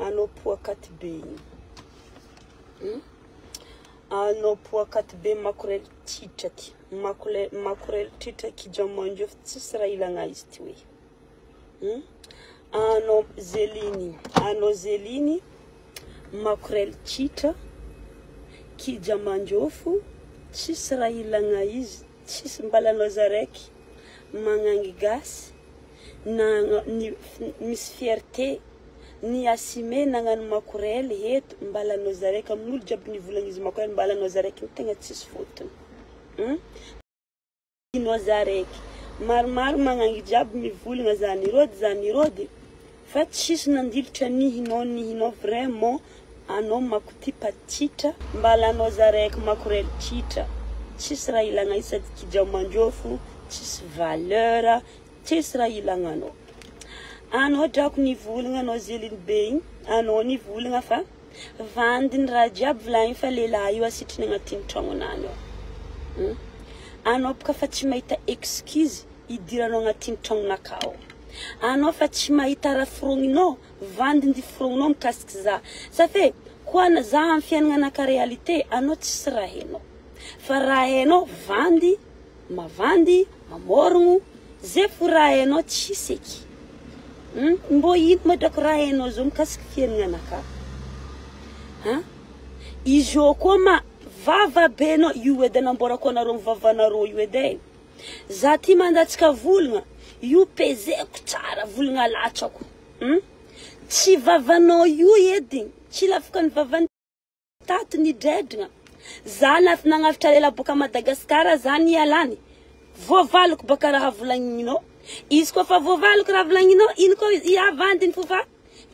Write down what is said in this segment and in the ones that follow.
anao poakaty be igny. Anao poakaty be makorel titra ty. Makorel titra kijamanjo tsisy raha ilagna izy ty hoe. Anao zeliny makorel titra kijamanjofo tsisy raha ilagna izy, tsisy mbalanao zaraiky magnangy gasy na misy fierté ni asime nagnano makorel eto mbalanao zaraiky amin'olo jiaby nivolagna izy makorel mbalanao zaraiky tegna tsisy fotony. Inao zaraiky maromaro magnangy jiaby mivolagna zany rôdy fa tsisy nandilitra nihinao vraiment anao makotipa titra mbalanao zaraiky makorel titra tsisy raha ilagna izy sady kijamanjofo tsisy valeur tsisy raha ilagna anao. Anao drako nivolagna anao zeliny be igny anao nivolagna fa vandiny raha jiaby volagny fa lehilahy io asitriny agnatin'ny tragnonany ao. Anao boka fa tsy mahita excuse idiranao agnatin'ny tragnonakao. Anao fa tsy mahita raha forogninao vandiny forogninao mikasiky za. Ça fait quoi na za amin'ny fiaignanaka réalité anao tsisy raha hainao. Fa raha hainao vandy, mavandy, mamorogno, zay fo raha hainao tsisy eky. Mbo ino mo drako raha hainao zao mikasiky fiaignanaka. Izy io koa ma vava be anao io edy namborako anareo vavanareo io edy. Za ty mandatsika volagna io pezeko tsara volagna latsako. Tsy vavanao io edy, tsy lafaka ny vavany tato ny dredrigna. Za nagnavitra lela boka Madagasikara za ny alany. Voavaloko baka raha volagninao. Izy koa fa voavaloko raha volagninao, ino koa izy avandiny fofa.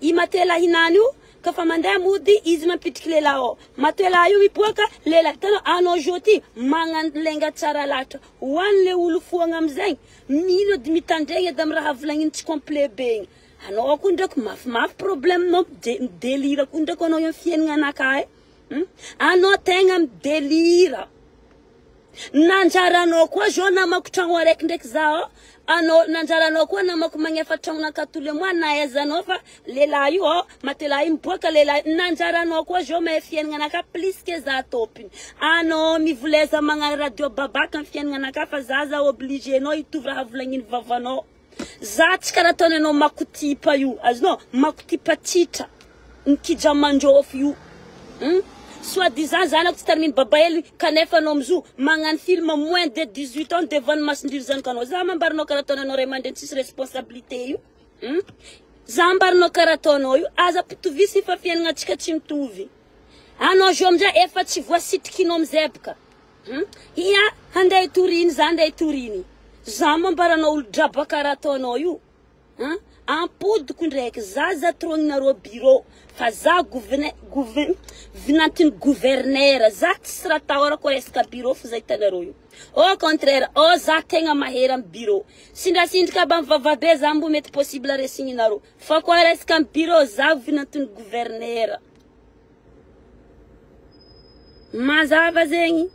I matela hinany io, kafa mandeha mody izy mampitiky lela ao. Matela io ipoaka lela tano anao joti magnanlenga tsara latra. Hoan le olo foagna amizay. Mino di mitandregna edy raha volagnin tsy complet be igny. Anao ako ndraiky mafimafy problème no délire ako ndraiky anao io fiaignanaka e. Anao tegna midelira. Nanjaranao koa jo namako tragno araiky ndraiky zao. Anao nanjaranao koa namako magnefa tragnonaka tous les mois na aizanao fa lehilahy io matela io miboaka lehilahy nanjaranao koa jo mahay fiaignanaka plus que za topiny. Anao mivoleza magnano radio babaka amin'ny fiaignanaka fa za obligé anao hitovy raha volagniny vavanao. Za tsy karaha ataony anao makotipa io azonao makotipa titra kijamanjofo io. Soi-disant zanako tsy tariminy babaely kanefa anao mizo magnano film moins de 18 ans devant masindry zanaka anao. Za mambarinao karaha ataony anao ray aman-dreny tsisy responsabilité io. Za ambarinao karaha ataonao io aza pitovisi fa fiaignantsika tsy mitovy. Anao jo amizay efa tsy voasitikinao amizay boka. Ia handeha hitoriny za handeha hitoriny. Za mambaranao olo draba karaha ataonao io. Ampodiko ndraiky za trognareo bureau fa za vinantiny gouverneur za tsy raha tahora ko resaka bureau fa za hitanareo io. Au contraire za tegna mahery amin'ny bureau. Sindrasindrika ba mivavabe za mbo mety possible resigninareo fa koa resaka amin'ny bureau za vinantiny gouverneur. Mazava zegny.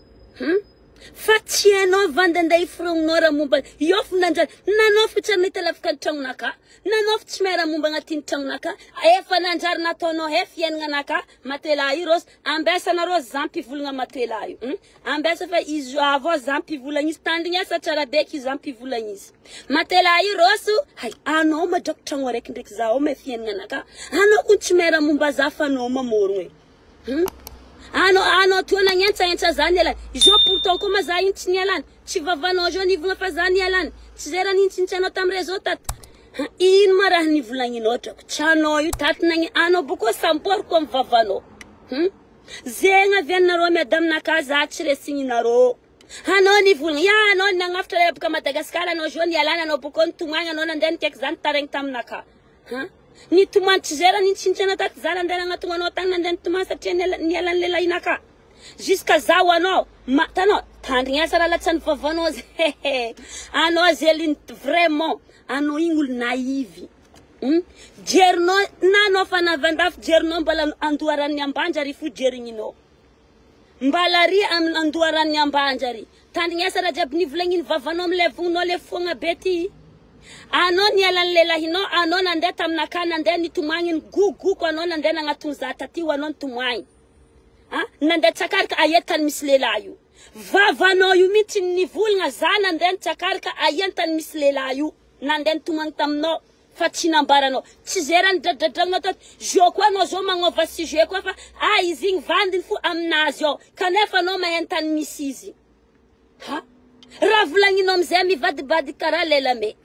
Fa tsy hainao vandandeha iforognonao raha momba io fo nandrany nanao fo tsy mety lafaka ny tragnonaka nanao fo tsy mahay raha momba agnatin'ny tragnonaka efa nanjary nataonao he fiaignanaka matela io rosy ambesanareo za mpivolagna matela io ambesa fa izy avao za mpivolagna izy tandrignesa tsara beky za mpivolagna izy matela io roso hay anao madrako tragno araiky ndraiky za ao mahay fiaignanaka anao ko tsy mahay raha momba za fa anao mamorogno e ano tu nagnentsa zany alany jo pourtant comme za intsy ny alany tsy vavanao jo nivogna fa za ny alany tsy zera nintsintsanao tam réseau tata ino ma raha nivolagninao drako tsanao io tata nagny anao boko samporiko amin'ny vavanao zegny avianareo miady aminaka za tsy resigninareo anao nivolagna ya anao nagnafitra le boka Madagasikara anao jo ny alany anao boko nitomagna anao nandeha nikaiky zany taregny taminaka ni tomany tsy zera nintsintsanao tata za nandeha agnatonao anao tany nandeha nitomany satria ny alan'ny lelahinaka jusqu'à za ho anao tanao tandrignasa raha latsany vavanao anao zeliny vraiment anao igny olo naivy jerinao na anao fa navandafy jerinao mbala andoharan'ny ambanjary fo jerigninao mbala ry andoharan'ny ambanjary tandrignasa raha jiaby nivolagniny vavanao amile vognonao le foagna be ty Anon yalan lela hino anon ande tamnaka nande ni tumangin gugu kwa anon ande nangatunza tati wanon tumang. Nande takarka ayetan mislela yu. Va no yu mitin ni vul nga zana nande takarka ayetan mislela yu. Nande tumang tamno fatina barano. Tizeran dadadangata jokwa no zoma ngova si jokwa fa izing vandin fu amnazio. Kanefa no mayentan misizi. Ravlangi nom zemi vadibadi karalela me.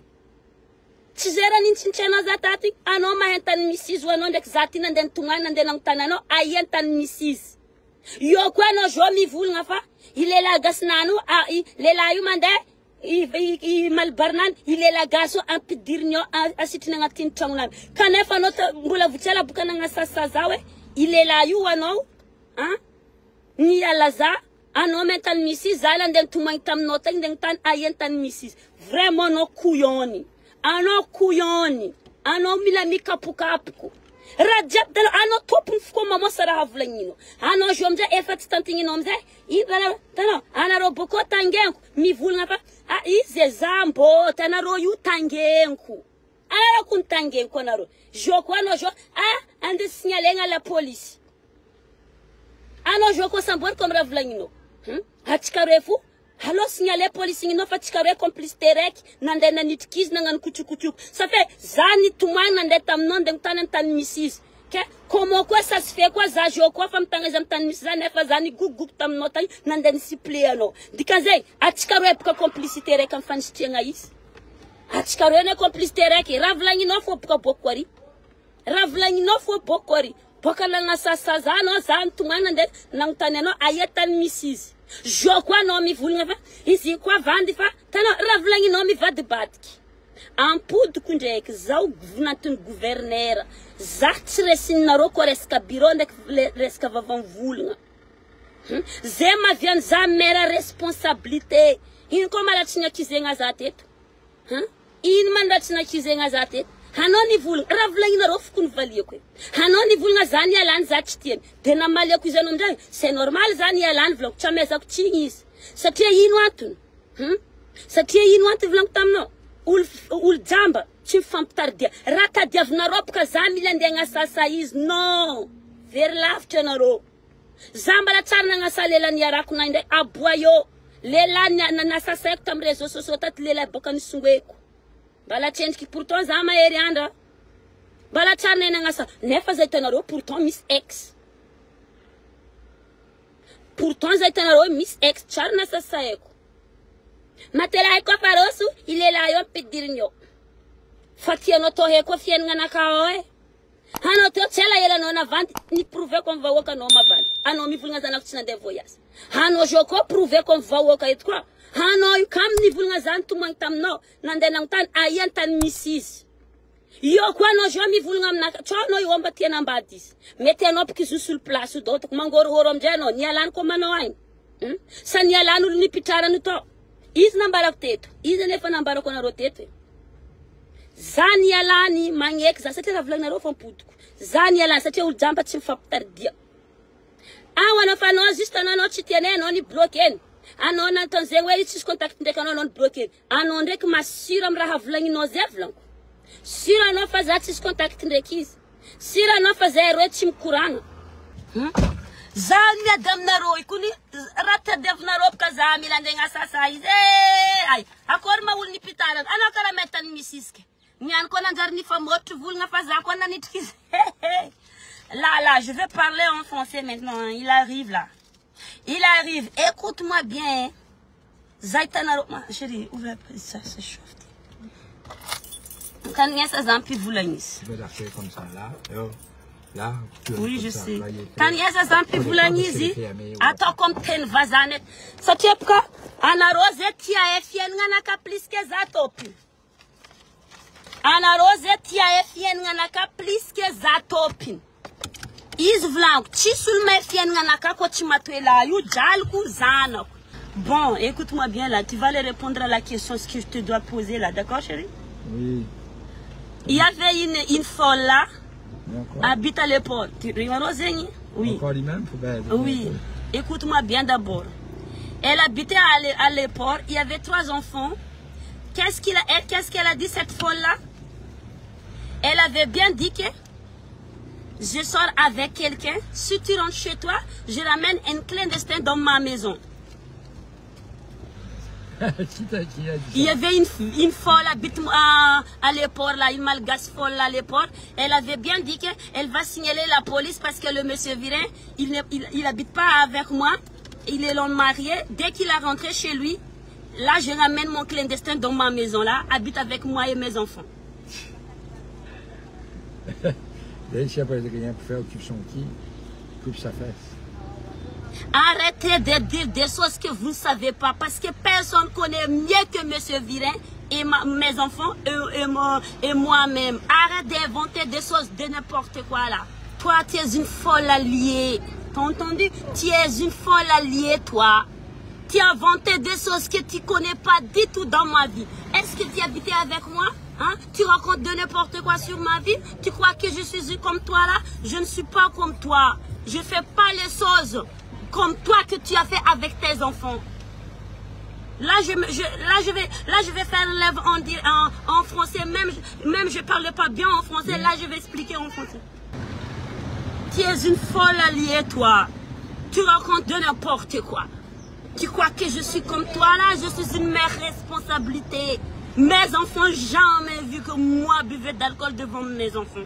Tizera nintinchena zatati ano mahentan misis wano ndek zati nanden tumana nanden ang tanano ayentan misis. Yo kwa no jomi vul ngafa ilela gasnanu lela yumande i malbarnan ilela gaso ampidirnyo asitina ngatin tongnan. Kanefa no mbula vuchela bukana ngasasa zawe ilela yu wano ni alaza ano mentan misis zala nden tumaitam nota nden tan ayentan misis. Vraiment no kuyoni. Ano kuyoni, ano milami kapukapuku. Rajab dalo ano topun fuko mama sara havlangino. Ano jomja efat tantingino mze. Tano ana roboko tangenku mi vulna pa. Ize zambo tanaro yu tangenku. Ana kun tangenku naro. Joko ano jo ande signalenga la police. Ano joko sambor comme ravlangino. Hatikarefu Halo signalé police no fatikare complice terek nande na nitkiz nangan kuchukuchuk. Ça fait zani tumai nande tamnon de tan misis. Que comment quoi ça se fait quoi za jo quoi fam tanga jam tan misis ne fa zani guguk tam notay nande sipliano. Dikaze atikare pour complicité rek am fan stienga is. Atikare ne complicité rek ravlangi no fo pour bokwari. Ravlangi no fo bokwari. Pokala nga sasa zano zan tumai nande nang taneno ayetan misis. Jokwa no mi vulnga ici quoi vandi fa tano ravlangi no mi va de batki en poud kunjek zau gvnatun gouverneur zatresin na roko reska biro ndek reska vavan vulnga zema vian za mera responsabilité in koma la tinya kizenga zatetu in manda tinya kizenga zatetu hanoni vul ravlangi na rof kun valie kwe hanoni vulnga zani alan zatitien dena malia kuzeno mjang c'est normal zani alan vlog chameza kuchingis satia yinwatun satia yinwatu vlog tamno ul jamba chifam tardia raka diavna rop ka zamila ndenga sasa is no ver lafte na ro zamba la charna nga salela ni yaraku na inde abwayo lela na sasa ek tam rezo soso tat lela bokani sungweko bala change ki pourtant zama erianda bala charne na ngasa nefa zaitana pourtant Miss X pourtant zaitana Miss X charna sasa eko matela eko farosu ile la yo pedirnyo fatia no to heko fien ngana kaoe hano to chela yela no na vant ni prouver qu'on va woka no ma vant ano mi vulnga zana kutina de voyas hano joko prouver qu'on va woka et quoi hano yu kam ni vulnga zantu mangtam no nande nang tan ayen tan misis yo kwa no jomi vulnga mna chono yu omba tiena mbadis mete no pkisu sul place do to mangor horom jeno nyalan ko manoain san nyalan ul ni pitara no to is nambara teto is ne fa nambara ko na roteto zani yalani mangek za sete ravlang na rofon putuku zani yalani sete ul jamba tim faptar dia awana fa no juste no chitiene no ni bloquer ano na tonzengwe itis contact ndeka no non bloquer ano ndek masira mra vlangi no zevlang sira no fa zatis contact ndekis sira no fa zero tim kuranga zani adam na roi kuni rata dev na rop ka zami landenga sasa ize ay akor ma ul ni pitara ana kala metan misiske nyan ko na njarni fa mot vul nga fa za ko na nitkis là je vais parler en français maintenant il arrive là. Il arrive, écoute-moi bien. Zaitana, chérie, ouvre ça, c'est chaud. Quand il y a ça, zampi voulagnis. Tu veux la faire comme ça, là. Là, oui, je sais. Quand il y a ça, zampi voulagnis, attends comme ten vazanet. Ça tient quoi? Ana rosette, ya efien, ngana ka plus que zatopi. Ana rosette, ya efien, ngana ka plus que zatopi. Is vlang, chisul me fien nganaka ko chimatwela yu jalku zana. Bon, écoute-moi bien là, tu vas aller répondre à la question que je te dois poser là, d'accord chérie? Oui. Il y avait une folle là, habite à l'épaule. Tu rigoles, Zéni? Oui. Encore lui-même? Oui. Écoute-moi bien d'abord. Elle habitait à l'épaule, il y avait 3 enfants qu'est-ce qu'elle a dit, cette folle-là? Elle avait bien dit que je sors avec quelqu'un. Si tu rentres chez toi, je ramène un clandestin dans ma maison. Il y avait une folle à l'aéroport, là, une malgache folle à l'aéroport. Elle avait bien dit qu'elle va signaler la police parce que le monsieur Virin, il n'habite pas avec moi. Il est long marié. Dès qu'il a rentré chez lui, là, je ramène mon clandestin dans ma maison, là, habite avec moi et mes enfants. Daí, se aparecer quelqu'un pour faire occupe son qui, coupe sa fesse. Arrêtez de dire des choses que vous ne savez pas, parce que personne connaît mieux que M. Virin et mes enfants et moi-même. Arrête d'inventer des choses de n'importe quoi là. Toi, tu es une folle alliée. T'as entendu? Tu es une folle alliée, toi. Tu as inventé des choses que tu ne connais pas du tout dans ma vie. Est-ce que tu habitais avec moi? Hein? Tu racontes de n'importe quoi sur ma vie? Tu crois que je suis comme toi là? Je ne suis pas comme toi. Je ne fais pas les choses comme toi que tu as fait avec tes enfants. Là, je vais faire l'œuvre en français. Même je ne parle pas bien en français. Là, je vais expliquer en français. Tu es une folle alliée, toi. Tu racontes de n'importe quoi. Tu crois que je suis comme toi là? Je suis une mère responsabilité. Mes enfants, jamais vu que moi buvais d'alcool devant mes enfants.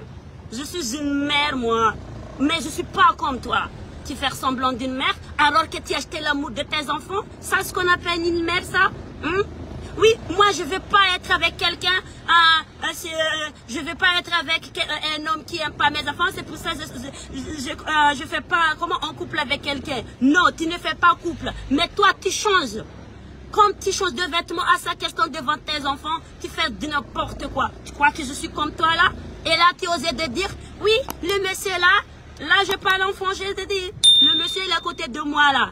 Je suis une mère, moi. Mais je ne suis pas comme toi. Tu fais semblant d'une mère alors que tu as acheté l'amour de tes enfants. Ça, c'est ce qu'on appelle une mère, ça? Oui, moi, je ne veux pas être avec quelqu'un. Je ne veux pas être avec un homme qui n'aime pas mes enfants. C'est pour ça que je ne fais pas en couple avec quelqu'un. Non, tu ne fais pas couple. Mais toi, tu changes. Comme tu changes de vêtements à sa question devant tes enfants, tu fais de n'importe quoi. Tu crois que je suis comme toi là? Et là, tu osais de dire, oui, le monsieur là, je parle en français, je te dis, le monsieur il est à côté de moi là.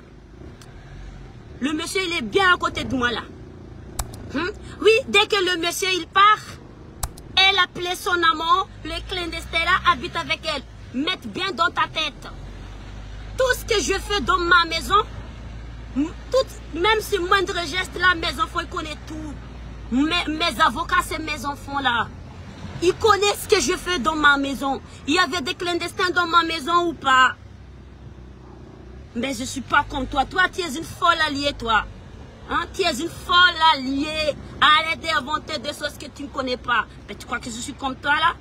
Le monsieur il est bien à côté de moi là. Oui, dès que le monsieur il part, elle appelait son amant, le clandestin là, habite avec elle. Mette bien dans ta tête. Tout ce que je fais dans ma maison, même ce moindre geste là, mes enfants ils connaissent tout. Mes avocats c'est mes enfants là. Ils connaissent ce que je fais dans ma maison. Il y avait des clandestins dans ma maison ou pas? Mais je ne suis pas comme toi. Toi, tu es une folle alliée, toi. Hein? Tu es une folle alliée. Arrête d'inventer des choses que tu ne connais pas. Mais tu crois que je suis comme toi, là?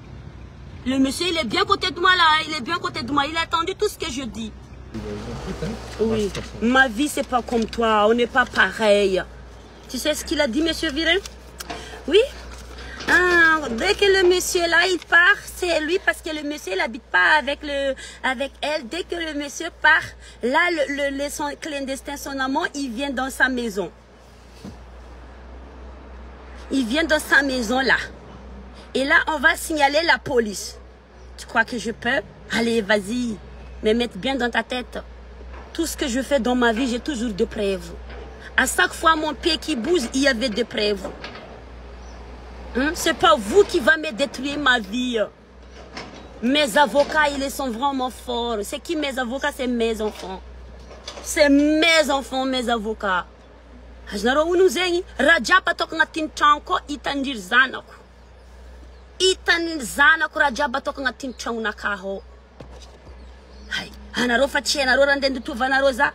Le monsieur, il est bien à côté de moi, là. Il est bien à côté de moi. Il a entendu tout ce que je dis. Oui. Ma vie, c'est pas comme toi. On n'est pas pareil. Tu sais ce qu'il a dit, monsieur Virin? Oui. Dès que le monsieur là il part, c'est lui parce que le monsieur il n'habite pas avec elle. Dès que le monsieur part, là son clandestin, son amant, il vient dans sa maison. Il vient dans sa maison là. Et là on va signaler la police. Tu crois que je peux? Allez, vas-y. Mais mets bien dans ta tête. Tout ce que je fais dans ma vie, j'ai toujours des preuves. À chaque fois mon pied qui bouge, il y avait des preuves. C'est pas vous qui va me détruire ma vie. Mes avocats, ils sont vraiment forts. C'est qui mes avocats? C'est mes enfants. C'est mes enfants, mes avocats. Ajnaro unuzeni rajapa tok ngatin chanko itandir zanako. Itanir zanako rajapa tok ngatin chanko nakaho. Hay, anaro fachi anaro randende tuvanaro za.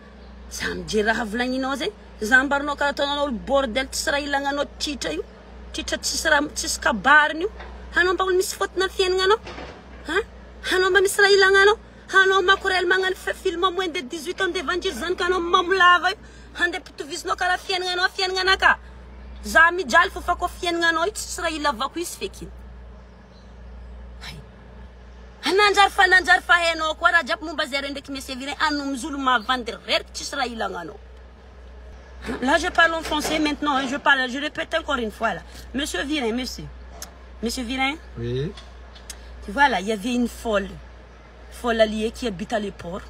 Samjira havlanino ze. Zambarno karatonano bordel tsra ilangano chichayu. Titra tsisy kabary io. Hanao mba misy faute na fiainana anao? Hanao mba misy raha ilagna anao? Hanao makorel magnano film moins de 18 ans devanjiry zanakanao mamolava io. Handeha pitovisinao karaha fiainana anao fiainana anaka. Za mijaly fa ko fiainana anao io tsisy raha ilavako izy feky. Nanjary fa hainao koa raha jiaby momba zay ndraiky monsieur Virin anomy olo mavandy reriky tsisy raha ilagna anao. Là, je parle en français maintenant, hein, je répète encore une fois là. Monsieur Virin, monsieur Virin. Oui. Tu vois là, il y avait une folle alliée qui habite à l'aéroport.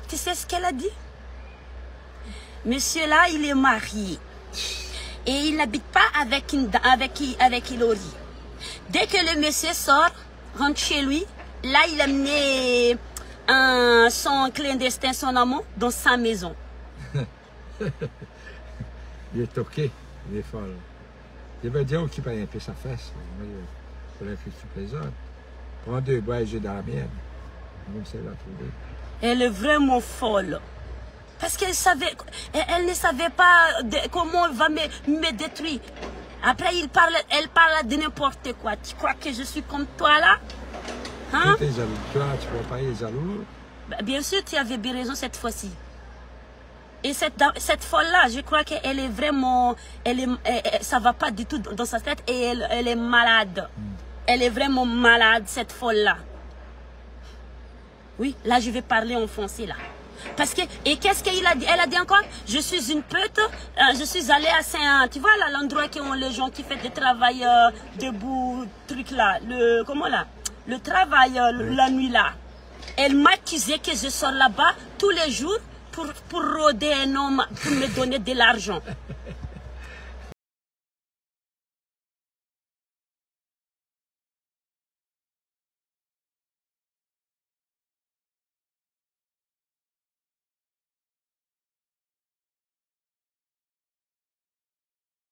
Tu sais ce qu'elle a dit? Monsieur là, il est marié. Et il n'habite pas avec Hilary. Dès que le monsieur sort, rentre chez lui, là, il a mené son clandestin, son amant, dans sa maison. Il est toqué. Il est folle. Il va dire occupe un peu sa fesse. Il faut que tu plaisantes. Prends 2 bois et j'ai dans la mienne. On sait la trouver. Elle est vraiment folle. Parce qu'elle savait, elle ne savait pas comment elle va me détruire. Après, elle parle de n'importe quoi. Tu crois que je suis comme toi là? Hein? Tu es jaloux. Toi, tu ne vois pas les jaloux? Bien sûr, tu avais bien raison cette fois-ci. Et cette folle-là, je crois qu'elle est vraiment... ça ne va pas du tout dans sa tête et elle est malade. Elle est vraiment malade, cette folle-là. Oui, là, je vais parler en français, là. Parce que... Et qu'est-ce qu'elle a dit? Elle a dit encore, je suis une pute, je suis allée à Saint... Tu vois, là, l'endroit où ont les gens qui font du travail debout, truc là. Comment là? Le travail, la nuit, là. Elle m'accusait que je sors là-bas tous les jours pour rôder un homme, pour me donner de l'argent.